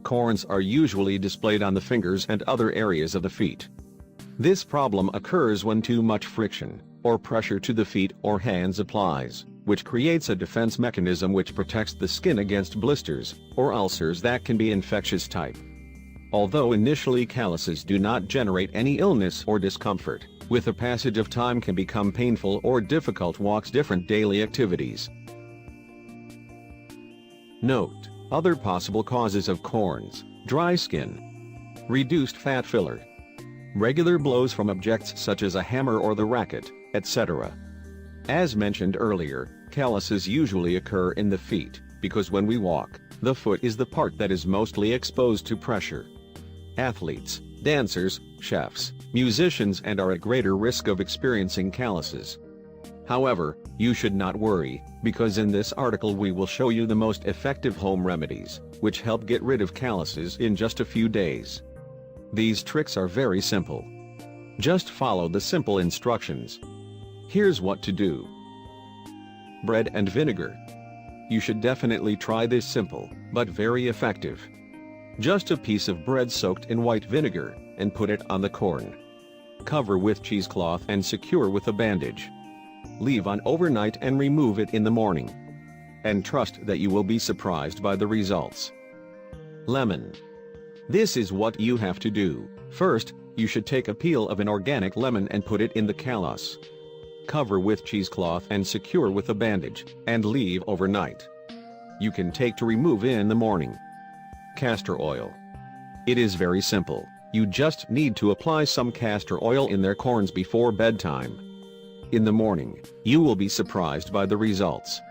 corns are usually displayed on the fingers and other areas of the feet. This problem occurs when too much friction, or pressure to the feet or hands applies, which creates a defense mechanism which protects the skin against blisters, or ulcers that can be infectious type. Although initially calluses do not generate any illness or discomfort, with the passage of time can become painful or difficult walks different daily activities. Note: other possible causes of corns: dry skin, reduced fat filler, regular blows from objects such as a hammer or the racket, etc. As mentioned earlier, calluses usually occur in the feet, because when we walk, the foot is the part that is mostly exposed to pressure. Athletes, dancers, chefs, musicians are at greater risk of experiencing calluses. However, you should not worry, because in this article we will show you the most effective home remedies, which help get rid of calluses in just a few days. These tricks are very simple. Just follow the simple instructions. Here's what to do. Bread and vinegar. You should definitely try this simple, but very effective. Just a piece of bread soaked in white vinegar, and put it on the corn. Cover with cheesecloth and secure with a bandage. Leave on overnight and remove it in the morning. And trust that you will be surprised by the results. Lemon. This is what you have to do. First, you should take a peel of an organic lemon and put it in the callus. Cover with cheesecloth and secure with a bandage, and leave overnight. You can take to remove in the morning. Castor oil. It is very simple. You just need to apply some castor oil in their corns before bedtime. In the morning, you will be surprised by the results.